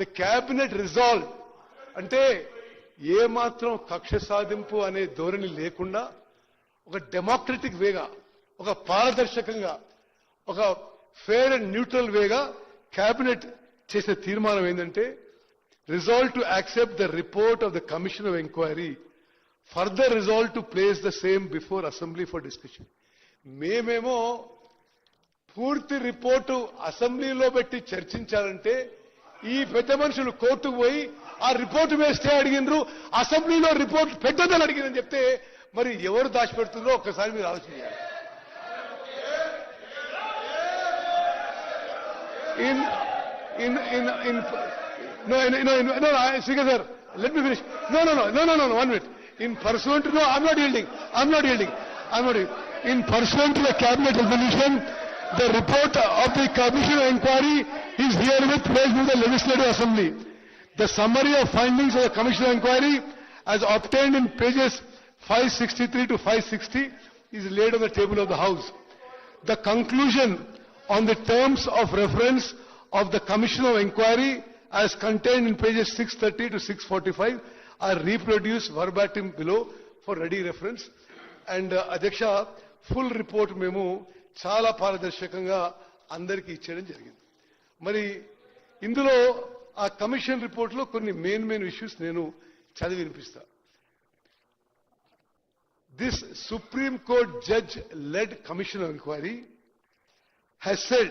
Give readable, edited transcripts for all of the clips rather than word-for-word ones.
The cabinet resolve అంటే ఏమాత్రం కక్ష సాధింపు అనే ధోరణి లేకుండా ఒక డెమోక్రటిక్ వేగా, ఒక పారదర్శకంగా, ఒక fair and neutral Vega cabinet చేసే తీర్మానం ఏంటంటే resolve to accept the report of the Commission of Inquiry, further resolve to place the same before Assembly for discussion. మేమేమో పూర్తి రిపోర్టు అసెంబ్లీలో పెట్టి చర్చించాలంటే ఈ పెద్ద మనుషులు కోర్టుకు పోయి ఆ రిపోర్టు మీద స్టే అడిగినరు, అసెంబ్లీలో రిపోర్ట్ పెట్టదని అడిగినని చెప్తే మరి ఎవరు దాచిపెడుతుందో ఒక్కసారి మీరు ఆలోచన చేయాలి. No, Speaker sir, let me finish. No, 1 minute. In pursuant to, no, I'm not yielding. In pursuant to the cabinet resolution, the report of the Commission of Inquiry is herewith placed in the Legislative Assembly. The summary of findings of the Commission of Inquiry, as obtained in pages 563 to 560, is laid on the table of the House. The conclusion on the terms of reference of the Commission of Inquiry, as contained in pages 630 to 645, are reproduced verbatim below for ready reference. And Adhyaksha, full report memo చాలా పారదర్శకంగా అందరికీ ఇచ్చేయడం జరిగింది. మరి ఇందులో ఆ commission report లో కొన్ని మెయిన్ ఇష్యూస్ నేను చదివి వినిపిస్తా. This Supreme Court judge led Commission of Inquiry has said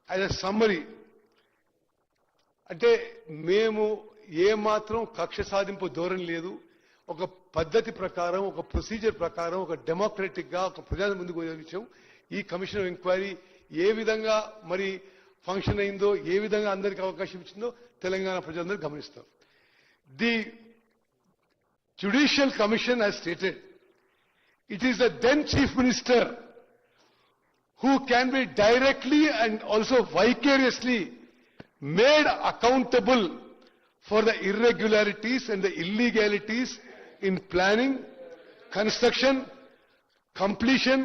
as a summary, అంటే మేము ఏమాత్రం కక్ష సాధింపు ధోరణి లేదు, ఒక పద్ధతి ప్రకారం, ఒక ప్రొసీజర్ ప్రకారం, ఒక డెమోక్రటిక్ గా, ఒక ప్రజల ముందుకు విషయం ఈ కమిషన్ ఆఫ్ ఎంక్వైరీ ఏ విధంగా మరి ఫంక్షన్ అయిందో, ఏ విధంగా అందరికీ అవకాశం ఇచ్చిందో తెలంగాణ ప్రజలందరూ గమనిస్తారు. The judicial commission has stated it is the then chief minister who can be directly and also vicariously made accountable for the irregularities and the illegalities in planning, construction, completion,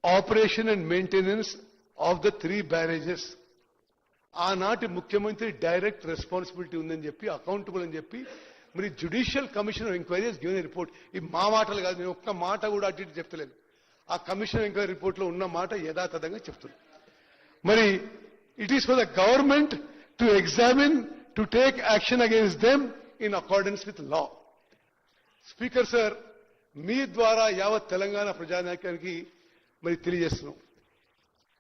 operation and maintenance of the 3 barrages. ఆనాటి ముఖ్యమంత్రి direct responsibility ఉందని చెప్పి, accountable అని చెప్పి మరి judicial commission of enquiry has given report. ఈ మా మాటలు కాదు, నేను ఒక్క మాట కూడా అటు ఇటు చెప్తలేను. ఆ కమిషన్ ఆఫ్ ఎంక్వైరీ రిపోర్ట్ లో ఉన్న మాట యథాతథంగా చెప్తున్నాను. మరి it is for the government to examine, to take action against them in accordance with law. Speaker sir, మీ ద్వారా యావత్ తెలంగాణ ప్రజానాయకానికి మరి తెలియజేస్తున్నాం,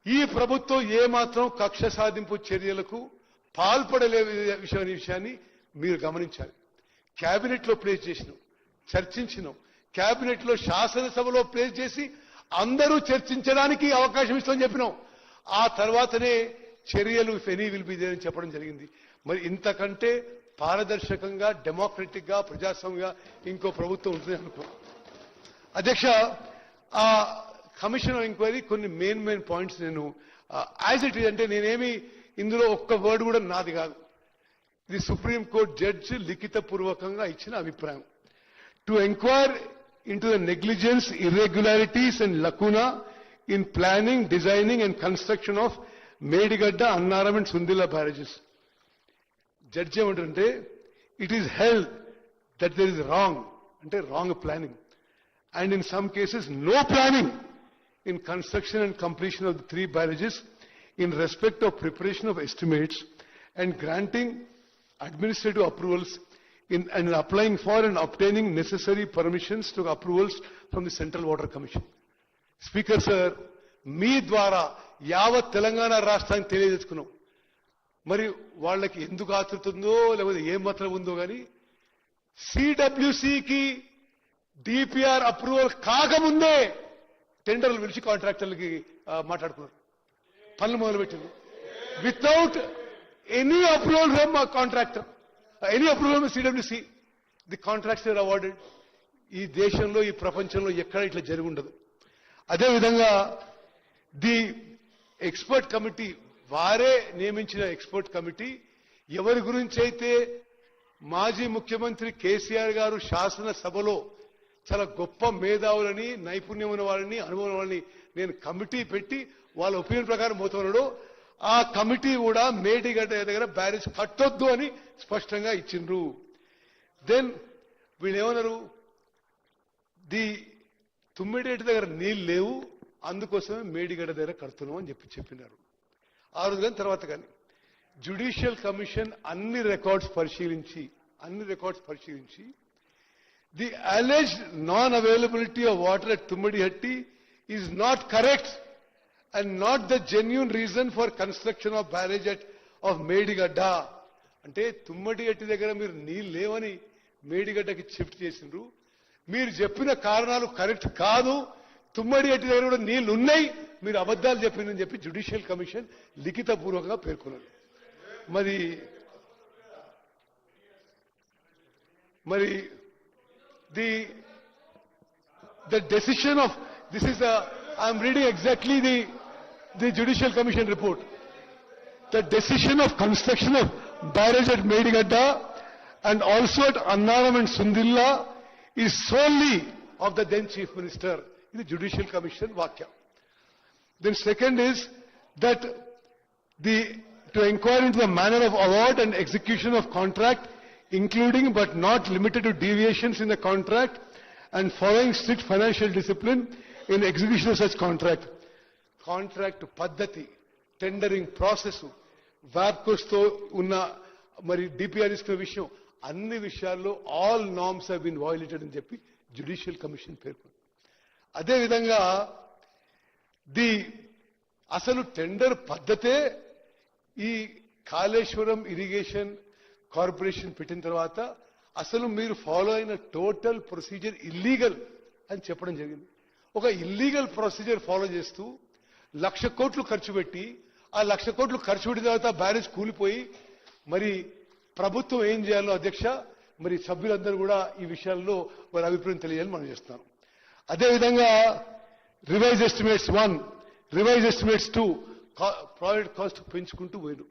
ఈ ప్రభుత్వం ఏమాత్రం కక్ష సాధింపు చర్యలకు పాల్పడలే విషయాన్ని మీరు గమనించాలి. కేబినెట్ లో ప్లేస్ చేసినాం, చర్చించినాం, కేబినెట్ లో శాసనసభలో ప్లేస్ చేసి అందరూ చర్చించడానికి అవకాశం ఇస్తామని చెప్పినాం. ఆ తర్వాతనే చర్యలు if any will be there అని చెప్పడం జరిగింది. మరి ఇంతకంటే పారదర్శకంగా, డెమోక్రటిక్ గా, ప్రజాస్వామ్యంగా ఇంకో ప్రభుత్వం ఉంటుంది అనుకో. అధ్యక్ష, ఆ కమిషన్ ఆఫ్ ఎంక్వైరీ కొన్ని మెయిన్ పాయింట్స్ నేను యాజ్ ఇట్ ఈజ్, అంటే నేనేమి ఇందులో ఒక్క వర్డ్ కూడా నాది కాదు, ఇది సుప్రీం కోర్ట్ జడ్జి లిఖితపూర్వకంగా ఇచ్చిన అభిప్రాయం. To enquire into the negligence, irregularities and lacuna in planning, designing and construction of Medigadda, Annaram and Sundila barrages. Judge ఏమంటారంటే, it is held that there is wrong planning and in some cases no planning in construction and completion of the 3 barrages in respect of preparation of estimates and granting administrative approvals and applying for and obtaining necessary permissions to approvals from the Central Water Commission. Speaker sir, మీ ద్వారా యావత్ తెలంగాణ రాష్ట్రానికి తెలియజేసుకున్నాం. మరి వాళ్ళకి ఎందుకు ఆతృతుందో లేకపోతే ఏం మాత్రం ఉందో కానీ సిడబ్ల్యూసికి డిపిఆర్ అప్రూవల్ కాకముందే టెండర్లు పిలిచి కాంట్రాక్టర్లకి మాట్లాడుకున్నారు, పనులు మొదలుపెట్టింది. Without any approval from contractor, any approval from CWC, the contracts are awarded. ఈ దేశంలో, ఈ ప్రపంచంలో ఎక్కడ ఇట్లా జరిగి ఉండదు. అదేవిధంగా ది ఎక్స్పర్ట్ కమిటీ, వారే నియమించిన ఎక్స్పర్ట్ కమిటీ ఎవరి గురించి అయితే మాజీ ముఖ్యమంత్రి కేసీఆర్ గారు శాసనసభలో చాలా గొప్ప మేధావులని, నైపుణ్యం ఉన్న వాళ్ళని, అనుభవం వాళ్ళని నేను కమిటీ పెట్టి వాళ్ళ ఒపీనియన్ ప్రకారం పోతున్నాడు, ఆ కమిటీ కూడా మేడిగడ్డ దగ్గర బ్యారేజ్ కట్టొద్దు అని స్పష్టంగా ఇచ్చిండ్రు. దెన్ వీళ్ళు ఏమన్నారు, తుమ్మిడిగడ్డ దగ్గర నీళ్ళు లేవు, అందుకోసమే మేడిగడ్డ దగ్గర కడుతున్నాం అని చెప్పినారు. ఆ రోజు కానీ తర్వాత కానీ జ్యుడిషియల్ కమిషన్ అన్ని రికార్డ్స్ పరిశీలించి the alleged non availability of water at Tummidihatti is not correct and not the genuine reason for construction of barrage of Medigadda. అంటే తుమ్మడిగట్టి దగ్గర మీరు నీళ్ళు లేవని మేడిగడ్డకి షిఫ్ట్ చేసిండ్రు. మీరు చెప్పిన కారణాలు కరెక్ట్ కాదు, తుమ్మడిగట్టి దగ్గర కూడా నీళ్లు ఉన్నాయి, మీరు అబద్ధాలు చెప్పిందని చెప్పి జ్యుడిషియల్ కమిషన్ లిఖితపూర్వకంగా పేర్కొన్నారు. మరి the decision of this is I am reading exactly the Judicial Commission report. The decision of construction of barrage at Medigadda and also at Annaram and Sundilla is solely of the then Chief Minister in the Judicial Commission Vakya. Then second is that to inquire into the manner of award and execution of contract, including but not limited to deviations in the contract and following strict financial discipline in execution of such contract పద్ధతి, tendering process, వ్యాప్కోస్ తో ఉన్న మరి DPR తీసుకున్న విషయం, అన్ని విషయాల్లో all norms have been violated అని చెప్పి జ్యుడిషియల్ కమిషన్ పేర్కొంది. అదేవిధంగా అసలు టెండర్ పద్ధతే ఈ కాళేశ్వరం ఇరిగేషన్ కార్పొరేషన్ పెట్టిన తర్వాత అసలు మీరు ఫాలో అయిన టోటల్ ప్రొసీజర్ ఇల్లీగల్ అని చెప్పడం జరిగింది. ఒక ఇల్లీగల్ ప్రొసీజర్ ఫాలో చేస్తూ 1,00,000 కోట్లు ఖర్చు పెట్టి, ఆ 1,00,000 కోట్లు ఖర్చు పెట్టిన తర్వాత బ్యారేజ్ కూలిపోయి, మరి ప్రభుత్వం ఏం చేయాలో అధ్యక్ష, మరి సభ్యులందరూ కూడా ఈ విషయాల్లో వారి అభిప్రాయం తెలియాలని మనం చేస్తున్నాం. అదేవిధంగా revise estimates 1, revise estimates 2 project cost పెంచుకుంటూ పోయారు.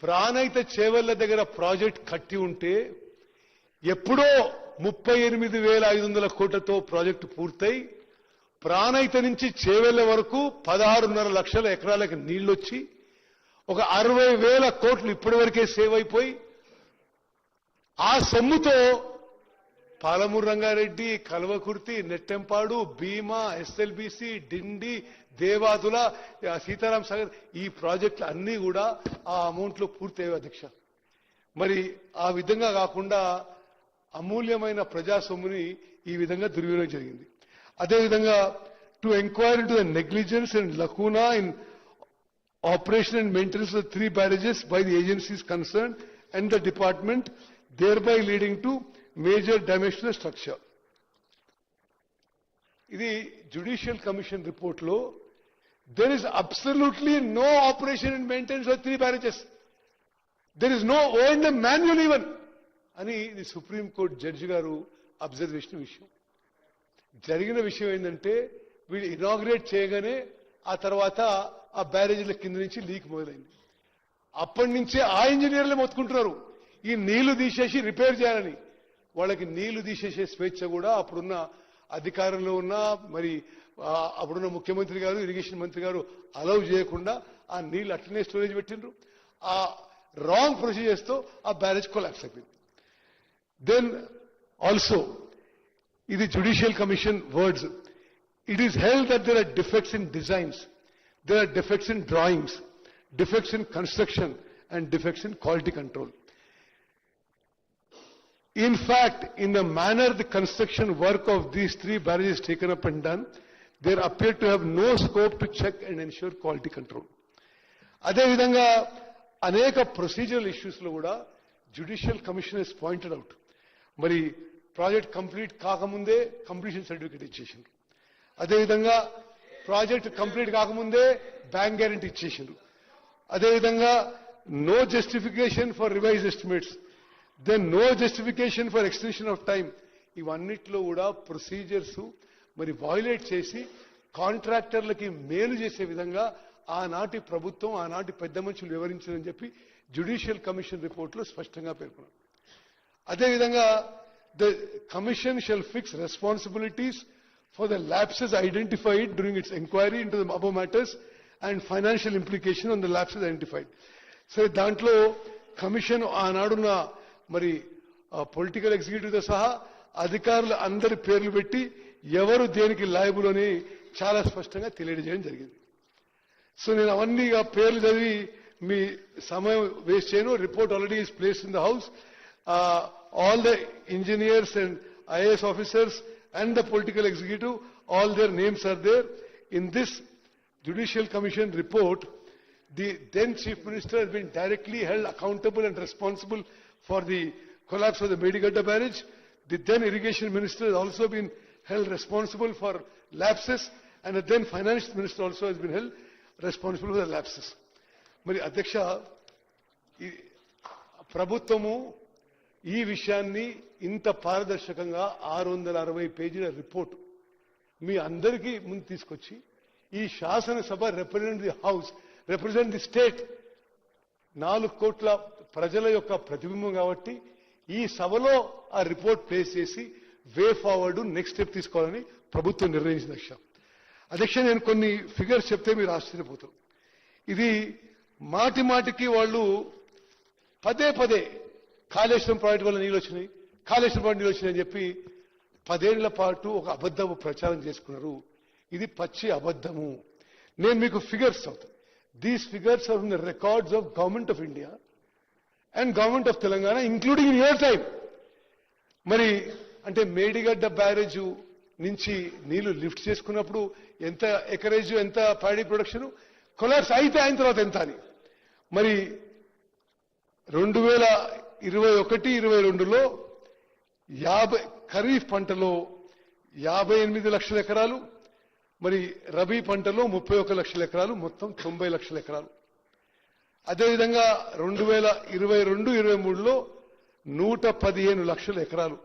ప్రాణహిత చేవెళ్ల దగ్గర ప్రాజెక్ట్ కట్టి ఉంటే ఎప్పుడో 38,500 కోట్లతో ప్రాజెక్టు పూర్తయి ప్రాణహిత నుంచి చేవెళ్ల వరకు 16.5 లక్షల ఎకరాలకు నీళ్లొచ్చి ఒక 60,000 కోట్లు ఇప్పటి వరకే సేవ్ అయిపోయి, ఆ సొమ్ముతో పాలమూరు రంగారెడ్డి, కల్వకుర్తి, నెట్టెంపాడు, భీమా, ఎస్ఎల్బిసి, డిండి, దేవాదుల, సీతారాం సాగర్ ఈ ప్రాజెక్టులు అన్నీ కూడా ఆ అమౌంట్ లో పూర్తయ్యాయి అధ్యక్ష. మరి ఆ విధంగా కాకుండా అమూల్యమైన ప్రజా సొమ్ముని ఈ విధంగా దుర్వినియోగం జరిగింది. అదేవిధంగా to enquire into the negligence and లకూనా in operation and maintenance of 3 barrages by the agencies concern and the department, thereby leading to major damage to the structure. ఇది జ్యుడిషియల్ కమిషన్ రిపోర్ట్ లో there is absolutely no operation and maintenance of 3 barrages. There is no O&M manual even అని ఇది supreme court judge గారు observe చేసిన విషయం. జరిగిన విషయం ఏంటంటే వీళ్ళు ఇనాగ్రేట్ చేయగానే ఆ తర్వాత ఆ బ్యారేజీల కింద నుంచి లీక్ మొదలైంది. అప్పటి నుంచే ఆ ఇంజనీర్లే మొత్తుకుంటున్నారు ఈ నీళ్లు తీసేసి రిపేర్ చేయాలని. వాళ్ళకి నీళ్లు తీసేసే స్వేచ్ఛ కూడా అప్పుడున్న అధికారంలో ఉన్న మరి అప్పుడున్న ముఖ్యమంత్రి గారు, ఇరిగేషన్ మంత్రి గారు అలౌ చేయకుండా ఆ నీళ్లు అట్లనే స్టోరేజ్ పెట్టిండ్రు. ఆ రాంగ్ ప్రొసీజర్స్ తో ఆ బ్యారేజ్ కొలాప్స్ అయిపోయింది. దెన్ ఆల్సో ఇది judicial commission words, it is held that there are defects in designs, there are defects in drawings, defects in construction and defects in quality control. In fact, in the manner the construction work of these 3 barrages taken up and done, there appear to have no scope to check and ensure quality control. Ade vidhanga aneka procedural issues lo kuda judicial commission has pointed out. Mari project complete kaakamunde completion certificate ichesindru. Ade vidhanga project complete kaakamunde bank guarantee ichesindru. Ade vidhanga no justification for revised estimates, then no justification for extension of time. ఇవన్నిట్లో కూడా procedures మరి violate చేసి కాంట్రాక్టర్లకి మేలు చేసే విధంగా ఆనాటి ప్రభుత్వం, ఆనాటి పెద్ద మనుషులు వివరించారని చెప్పి జ్యుడిషియల్ కమిషన్ రిపోర్ట్లో స్పష్టంగా పేర్కొన్నారు. అదేవిధంగా the commission shall fix responsibilities for the lapses identified during its enquiry into the above matters and financial implication on the lapses identified. So దాంట్లో కమిషన్ ఆనాడున్న మరి పొలిటికల్ ఎగ్జిక్యూటివ్ తో సహా అధికారులు అందరి పేర్లు పెట్టి ఎవరు దేనికి లయబుల్ అని చాలా స్పష్టంగా తెలియజేయడం జరిగింది. సో నేను అవన్నీ పేర్లు చదివి మీ సమయం వేస్ట్ చేయను. Report already is placed in the house. All the engineers and IAS officers and the political executive, all their names are there. In this Judicial Commission report, the then Chief Minister has been directly held accountable and responsible for the collapse of the Medigadda barrage. The then Irrigation Minister has also been held responsible for lapses, and the then Finance Minister also has been held responsible for the lapses. Mari Adhyaksha, ప్రభుత్వము ఈ విషయాన్ని ఇంత పారదర్శకంగా 660 పేజీల report మీ అందరికీ ముందు తీసుకొచ్చి ఈ శాసనసభ represent the house, represent the state, 4 కోట్ల ప్రజల యొక్క ప్రతిబింబం కాబట్టి ఈ సభలో ఆ రిపోర్ట్ ప్లేస్ చేసి వే ఫార్వర్డ్ నెక్స్ట్ స్టెప్ తీసుకోవాలని ప్రభుత్వం నిర్ణయించింది. అధ్యక్ష నేను కొన్ని ఫిగర్స్ చెప్తే మీరు ఆశ్చర్యపోతారు. ఇది మాటి మాటికి వాళ్ళు పదే పదే కాళేశ్వరం ప్రాజెక్టు వల్ల నీళ్ళు వచ్చినాయి, కాళేశ్వరం ప్రాజెక్టు నీళ్ళు వచ్చినాయి అని చెప్పి 10 ఏళ్ల పాటు ఒక అబద్ధపు ప్రచారం చేసుకున్నారు. ఇది పచ్చి అబద్ధము. నేను మీకు ఫిగర్స్ అవుతాను. These figures are in the records of government of India and government of Telangana including in your time. మరి అంటే మేడిగడ్డ బ్యారేజ్ నుంచి నీళ్లు లిఫ్ట్ చేసుకున్నప్పుడు ఎంత ఎకరేజ్, ఎంత ప్యాడీ ప్రొడక్షన్, కొలాప్స్ అయిన తర్వాత ఎంత అని. మరి 2021-22లో ఖరీఫ్ పంటలో 58 లక్షల ఎకరాలు, మరి రబీ పంటలో 31 లక్షల ఎకరాలు, మొత్తం 90 లక్షల ఎకరాలు. అదేవిధంగా 2022-23లో 115 లక్షల ఎకరాలు,